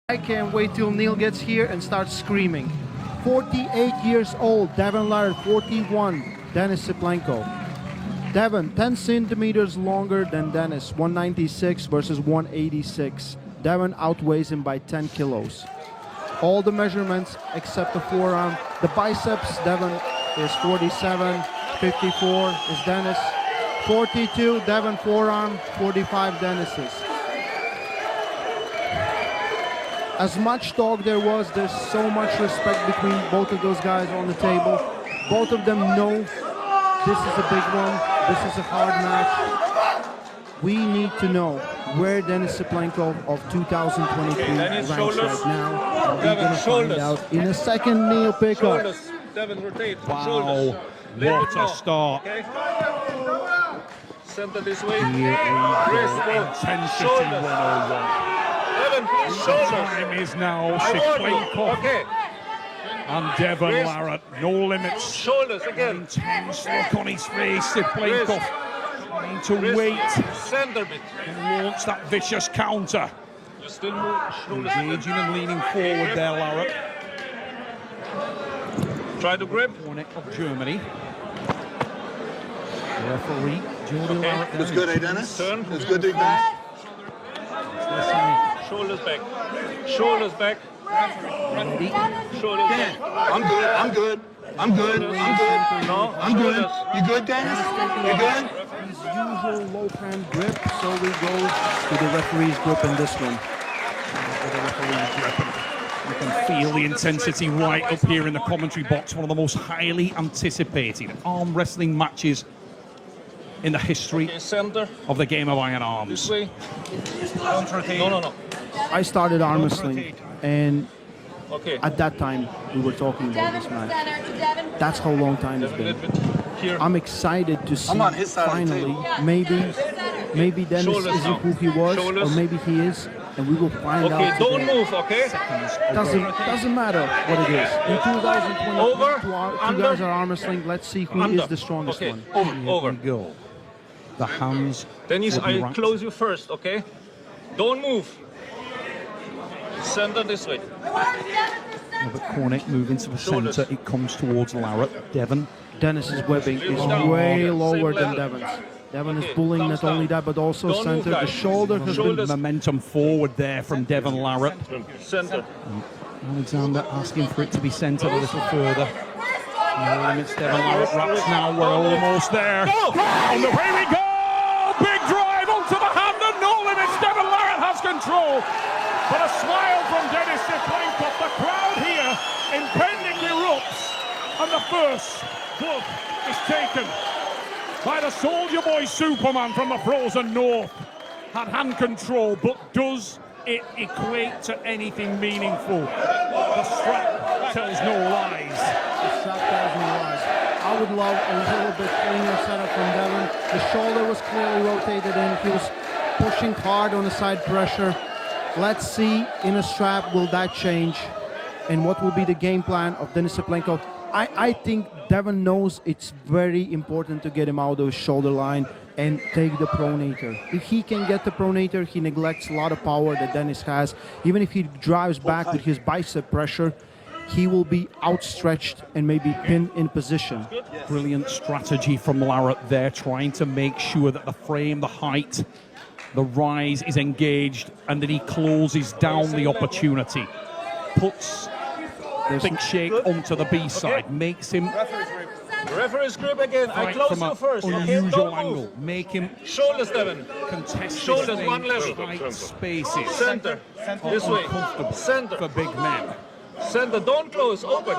I can't wait till Neil gets here and starts screaming. 48 years old, Devon Larratt, 41, Denis Cyplenkov. Devon, 10 centimeters longer than Denis, 196 versus 186. Devon outweighs him by 10 kilos. All the measurements except the forearm. The biceps, Devon is 47, 54 is Denis. 42, Devon forearm, 45 Denis's. As much talk there was, there's so much respect between both of those guys on the table. Both of them know this is a big one, this is a hard match. We need to know where Denis Cyplenkov of 2023 ranks right now. And we're going to find out in a second. Neil pickup. Shoulders. Devon, rotate. Wow, Shoulders. what a start. Okay. Center this way. Here we go. Wrist, Intensity shoulders. 101. Devon, please, The shoulders. time is now. I want you. Cyplenkov Okay. and Devon Wrist. Larratt. No limits. Shoulders again. Intense look on his face. Cyplenkov trying to Wrist. wait Center bit. and launch that vicious counter. You still move. Shoulders. Engaging and leaning forward there, Larratt. Try to grip. Cornet of Germany. Referee Jordi Larratt. It was good, eh, Denis? Turn. It was good to be back. Shoulders back. Shoulders back. Ready. Shoulders back. I'm good. I'm good. I'm good. I'm good. No. I'm good. Shoulders. You good, Denis? You good? His usual low hand grip, so we go to the referee's grip in this one. You can feel the intensity right up here in the commentary box. One of the most highly anticipated arm wrestling matches in the history Okay, center. of the game of iron This arms. way. Don't rotate. No. I started arm wrestling, and Okay. at that time we were talking about this match. That's how long time it's A been. little bit here. I'm excited to see I'm on his side of the finally, table. maybe Denis Shoulders isn't now. who he was, or Shoulders. maybe he is, and we will find Okay, out. don't today. move, okay? Doesn't matter what it is. In 2023, Over, two under. guys are arm wrestling. Let's see who Under. is the strongest Okay, one. over, Here over. we go. The hands. Dennis, will be I right. close you first, okay? Don't move. Center this way. Robert Cornet moving to the Shoulders. centre. It comes towards Larratt. Devon. Dennis's webbing is Down. way Okay, lower same than level. Devon's. Devon is Okay, pulling thumbs not only down. that, but also Don't move, center. The guys. shoulder has been Shoulders. Momentum forward there from Devon Larratt. Center. Alexander asking for it to be centred a little further. No limits, Devon Larratt wraps now. We're almost there. And away we go! Big drive onto the hand and no limits. Devon Larratt has control. But a smile from Denis Cyplenkov. The crowd here impending erupts. And the first blood is taken by the Soldier Boy Superman from the frozen north. Had hand control, but does it equate to anything meaningful? The strap tells no lies. The shot tells me lies. I would love a little bit cleaner setup from Devon. The shoulder was clearly rotated in. He was pushing hard on the side pressure. Let's see in a strap, will that change? And what will be the game plan of Denis Cyplenkov? I think Devon knows it's very important to get him out of the shoulder line and take the pronator. If he can get the pronator, he neglects a lot of power that Denis has. Even if he drives back with his bicep pressure, he will be outstretched and maybe pinned in position. Brilliant strategy from Larratt there, trying to make sure that the frame, the height, the rise is engaged, and that he closes down the opportunity. Puts Big Shake onto the B side, makes him Referee's grip again. I fight close from you an first, okay? unusual Don't angle, move. make him Shoulders, Devon. contest Shoulders, this thing one level. tight spaces. Center. This way. Uncomfortable Center. for big men. Center. Don't close. Open.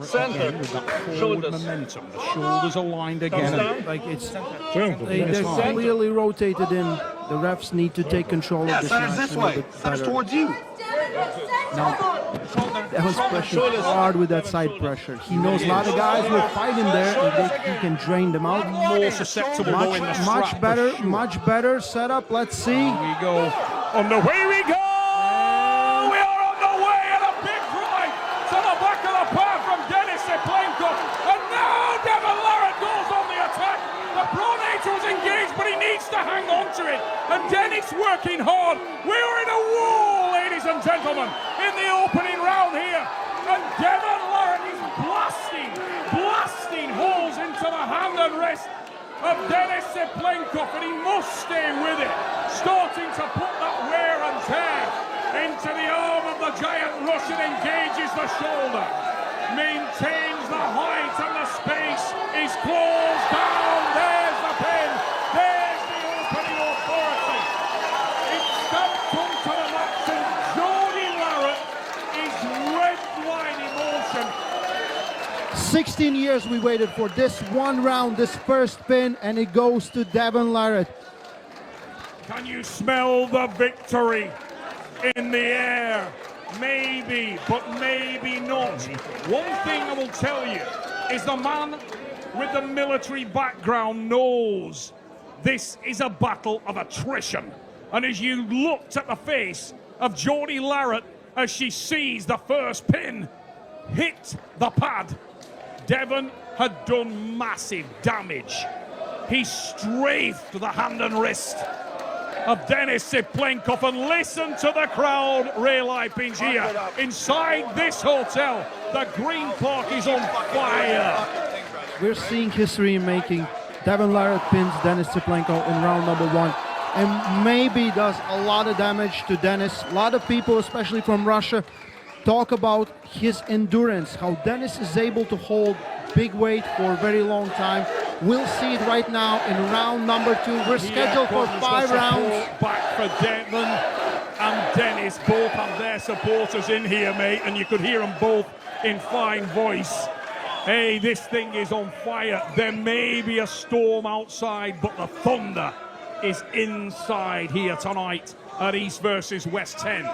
Center. Again, with that forward Shoulders. momentum, the shoulders aligned again. Thumbs down. Like it's Boom. they're clearly rotated in. The refs need to take control Yeah, of this center's match this a little way. bit Center's better. towards you. Devon's pushing Shoulders. hard with that side pressure. He knows a lot of guys will fight him there, and he can drain them out. More susceptible though in the strap, Much for better, sure. much better setup. Let's see. Here we go. On the way we go! We are on the way, and a big drive to the back of the path from Denis Cyplenkov. And now Devon Larratt goes on the attack. The pronator is engaged, but he needs to hang on to it. And Denis working hard. We're in a wall, ladies and and gentlemen, in the opening round here. And Devon Larratt is blasting holes into the hand and wrist of Denis Cyplenkov, and he must stay with it. Starting to put that wear and tear into the arm of the giant Russian, engages the shoulder, maintains the height and the space. His claws down, there's the pin, there's the opening authority. It's stamped onto the match, and Denis Larratt is red line emotion. 16 years we waited for this one round, this first pin, and it goes to Devon Larratt. Can you smell the victory in the air? Maybe, but maybe not. One thing I will tell you is the man with the military background knows this is a battle of attrition. And as you looked at the face of Denis Larratt as she sees the first pin hit the pad, Devon had done massive damage. He strafed the hand and wrist of Denis Cyplenkov, and listen to the crowd, Ray Lipings here inside this hotel. The Green Park is on fire. We're seeing history in making. Devon Larratt pins Denis Cyplenkov in round number 1, and maybe does a lot of damage to Denis. A lot of people, especially from Russia, talk about his endurance, how Denis is able to hold big weight for a very long time. We'll see it right now in round number 2. We're scheduled for 5 rounds. Back for Devon and Denis. Both have their supporters in here, mate, and you could hear them both in fine voice. Hey, this thing is on fire. There may be a storm outside, but the thunder is inside here tonight at East versus West 10.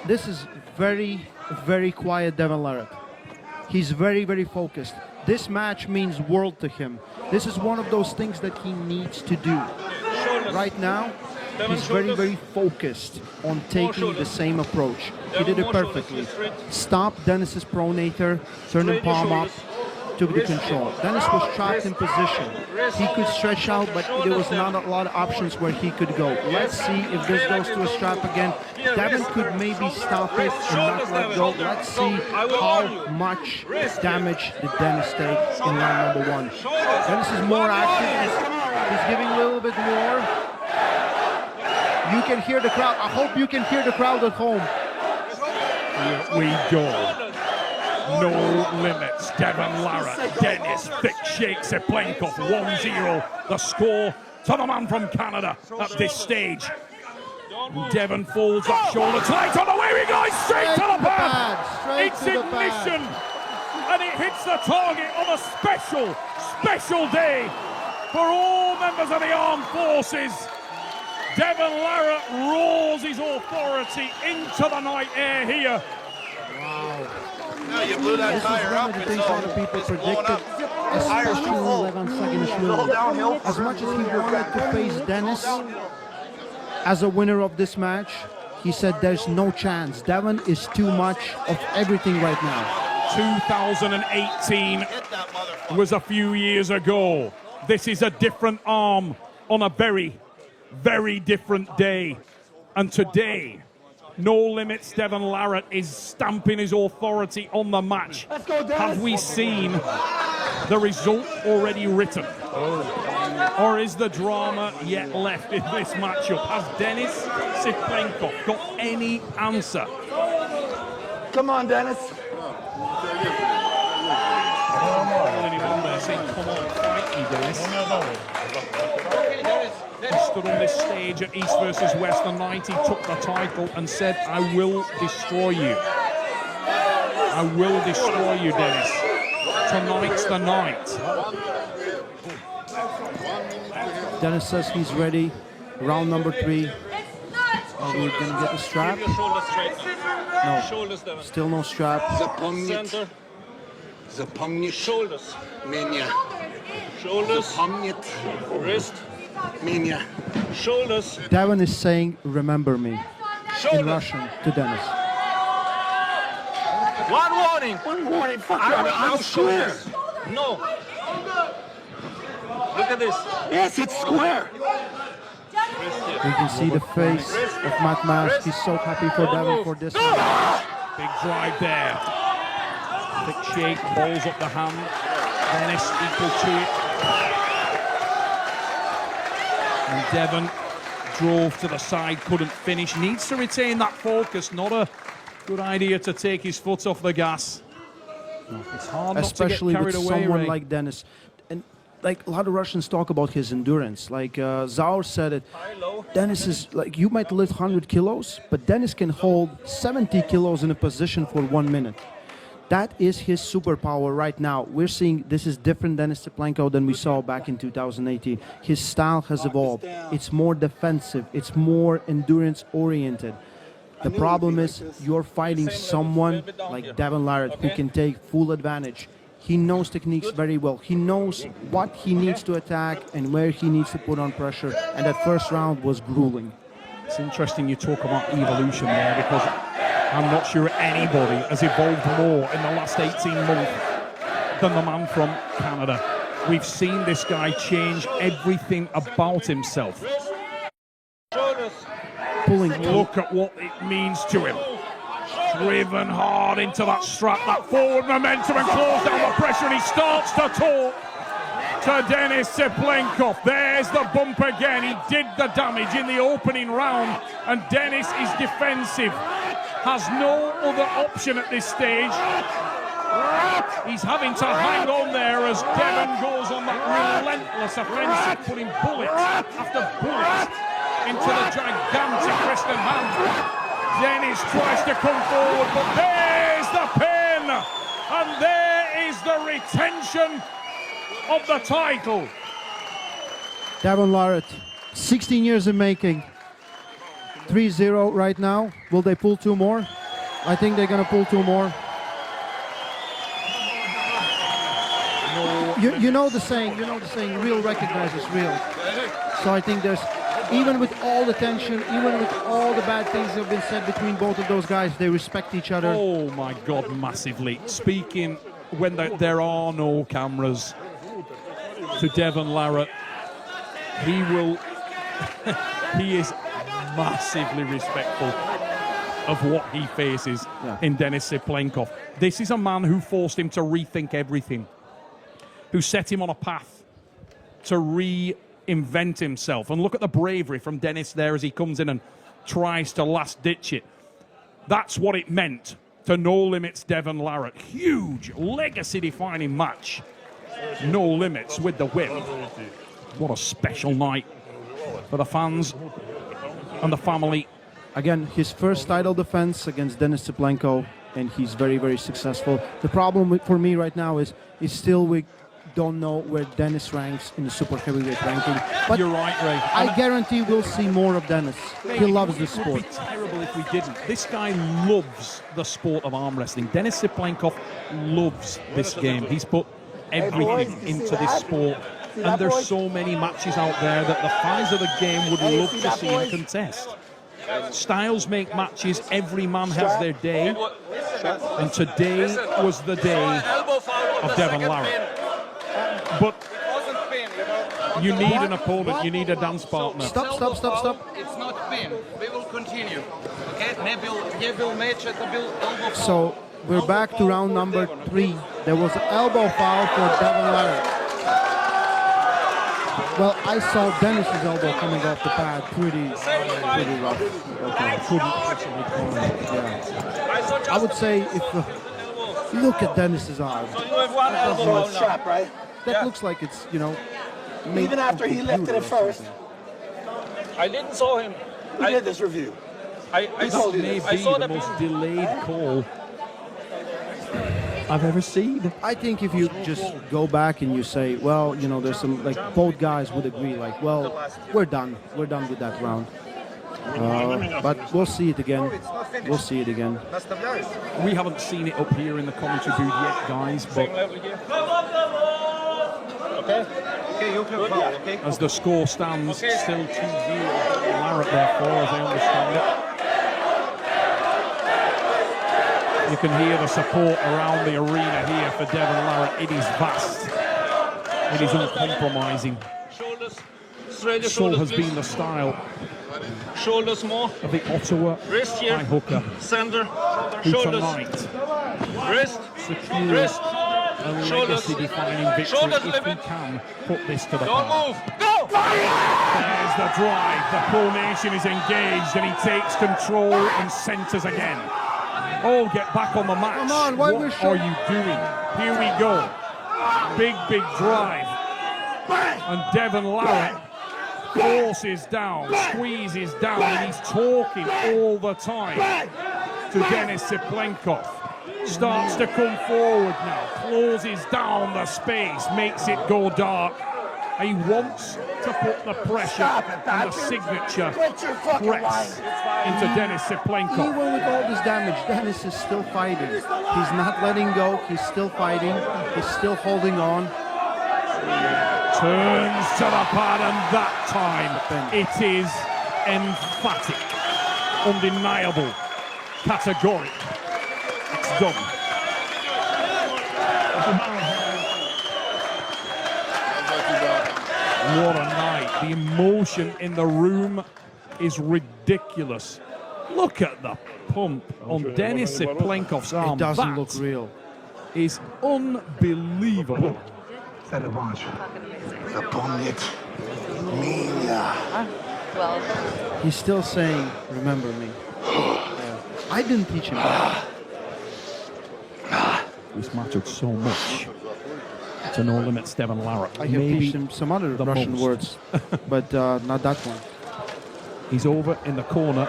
This is very, very quiet Devon Larratt. He's very, very focused. This match means world to him. This is one of those things that he needs to do. Right now, he's very, very focused on taking the same approach. He did it perfectly. Stopped Denis's pronator, turned him palm up, took the control. Denis was trapped in position. He could stretch out, but there was not a lot of options where he could go. Let's see if this goes to a strap again. Devon could maybe stop it and not let go. Let's see how much damage did Denis take in round number 1. Denis is more active. He's giving a little bit more. You can hear the crowd. I hope you can hear the crowd at home. Here we go. No limits. Devon Larratt, Denis Thick shakes Cyplenkov 1-0. The score to the man from Canada at this stage. Devon folds that shoulder tight on the way we go, straight to the pad. It's ignition, and it hits the target on a special day for all members of the armed forces. Devon Larratt roars his authority into the night air here. Wow. Now you blew that This is tire one up. of the things a lot of people predicted, especially Levan Saginashvili. As much as he wanted to face Denis as a winner of this match, he said there's no chance. Devon is too much of everything right now. 2018 was a few years ago. This is a different arm on a very, very different day. And today, No Limits Devon Larratt is stamping his authority on the match. Have we seen the result already written? Or is the drama yet left in this matchup? Has Denis Cyplenkov got any answer? Come on, Denis. Calling him on there, saying, come on, fight me, Denis. He stood on this stage at East versus West the night he took the title and said, I will destroy you. I will destroy you, Denis. Tonight's the night. Denis says he's ready. Round number 3. Are we gonna get the strap? Keep your shoulders straight now. No. Shoulders, Devon. Still no strap. Center. Zapomnieć Shoulders. меня. Shoulders. Zapomnieć Wrist. меня. Shoulders. Devon is saying, remember me, in Shoulders. Russian to Denis. One warning. One warning, fuck I'm I'm square. No. Look at this. Yes, it's square. You can see the face of Matt Mask. He's so happy for Devon for this one. Big drive there. Quick shake, balls up the hand. Denis equal to it. And Devon drove to the side, couldn't finish. Needs to retain that focus. Not a good idea to take his foot off the gas. It's hard not Especially to get carried with away, someone Ray. like Denis. And like a lot of Russians talk about his endurance. Like Zaur said it, Denis is like, you might lift 100 kilos, but Denis can hold 70 kilos in a position for 1 minute. That is his superpower right now. We're seeing this is different Denis Cyplenkov than we saw back in 2018. His style has evolved. It's more defensive. It's more endurance oriented. The problem is you're fighting someone like Devon Larratt who can take full advantage. He knows techniques very well. He knows what he needs to attack and where he needs to put on pressure. And that first round was grueling. It's interesting you talk about evolution there, because I'm not sure anybody has evolved more in the last 18 months than the man from Canada. We've seen this guy change everything about himself. Look at what it means to him. Driven hard into that strap, that forward momentum, and close down the pressure, and he starts to talk to Denis Cyplenkov. There's the bump again. He did the damage in the opening round, and Denis is defensive. Has no other option at this stage. He's having to hang on there as Devon goes on that relentless offensive, putting bullet after bullet into the gigantic western hand. Denis tries to come forward, but there's the pin, and there is the retention of the title. Devon Larratt, 16 years in making. 3-0 right now. Will they pull 2 more? I think they're going to pull 2 more. You know the saying, real recognizes real. So I think there's, even with all the tension, even with all the bad things that have been said between both of those guys, they respect each other. Oh my God, massively. Speaking when there are no cameras, to Devon Larratt, he is massively respectful of what he faces in Denis Cyplenkov. This is a man who forced him to rethink everything, who set him on a path to reinvent himself. And look at the bravery from Denis there as he comes in and tries to last-ditch it. That's what it meant to No Limits Devon Larratt. Huge, legacy-defining match. No Limits with the whip. What a special night for the fans and the family. Again, his first title defense against Denis Cyplenkov, and he's very, very successful. The problem for me right now is still we don't know where Denis ranks in the super heavyweight ranking. But you're right, Ray. I guarantee we'll see more of Denis. He loves the sport. It would be terrible if we didn't. This guy loves the sport of arm wrestling. Denis Cyplenkov loves this game. He's put everything into this sport. And there's so many matches out there that the fans of the game would love to see him contest. Styles make matches. Every man has their day. And today was the day of Devon Larratt. But you need an opponent. You need a dance partner. Stop. It's not pin. We will continue. Okay? Не был match, это был elbow foul. So we're back to round number 3. There was an elbow foul for Devon Larratt. Well, I saw Denis's elbow coming off the pad. Pretty rough. Okay, couldn't possibly call it. Yeah. I would say if look at Denis's arm. Strap, right? That looks like it's, made Even after he lifted it first. I didn't saw him. Who did this review? I This saw may I be saw the the most delayed call I've ever seen. I think if you just go back and you say, well, there's some, like, both guys would agree, like, well, we're done with that round. But we'll see it again. We haven't seen it up here in the commentary booth yet, guys, but as the score stands, still 2-0 Larratt therefore, as I understand it. You can hear the support around the arena here for Devon Larratt. It is vast. It is uncompromising. Shoulders Wrists ready, So shoulders has please. been the style Shoulders more. of the Ottawa Wrist here. high hooker, Center. who Shoulders. tonight Wrist. secures Wrist. a Shoulders. legacy-defining victory Shoulders if he limit. can put this to the Don't power. move. Go! There's the drive. The Pro Nation is engaged, and he takes control and centres again. Oh, get back on the match. Come on, why we're what are you doing? Here we go. Big drive. And Devon Larratt forces down, squeezes down, and he's talking all the time to Denis Cyplenkov. Starts to come forward now, closes down the space, makes it go dark. He wants to put the pressure and the signature press into Denis Cyplenkov. Even with all this damage, Denis is still fighting. He's not letting go. He's still fighting. He's still holding on. Turns to the pad, and that time it is emphatic, undeniable, categoric. It's done. What a night. The emotion in the room is ridiculous. Look at the pump on Denis Cyplenkov's arm. It doesn't That look real. is unbelievable. Zapomnieć меня. Well, He's still saying, remember me. I didn't teach him that. This mattered so much to No Limits Devon Larratt. I have teach him some other the Russian most. words, but not that one. He's over in the corner.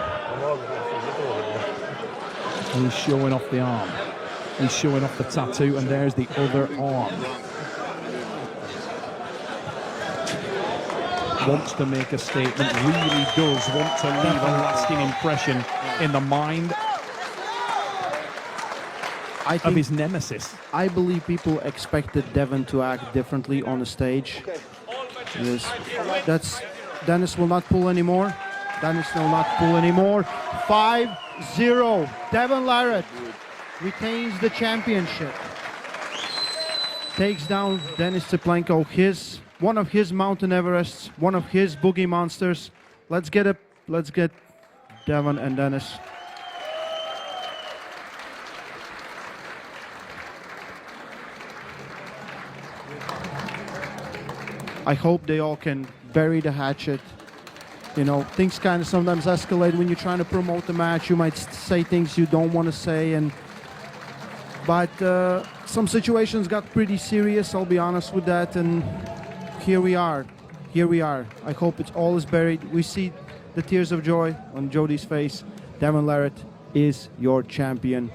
And he's showing off the arm. He's showing off the tattoo, and there's the other arm. Wants to make a statement, really does want to leave a lasting impression in the mind I of think his nemesis. I believe people expected Devon to act differently on the stage. Yes. Denis will not pull anymore. Denis will not pull anymore. 5-0. Devon Larratt retains the championship. Takes down Denis Cyplenkov, one of his Mountain Everests, one of his Boogie Monsters. Let's get Devon and Denis. I hope they all can bury the hatchet. You know, things kind of sometimes escalate when you're trying to promote the match. You might say things you don't want to say, but some situations got pretty serious, I'll be honest with that, and here we are. I hope it's all is buried. We see the tears of joy on Jody's face. Devon Larratt is your champion.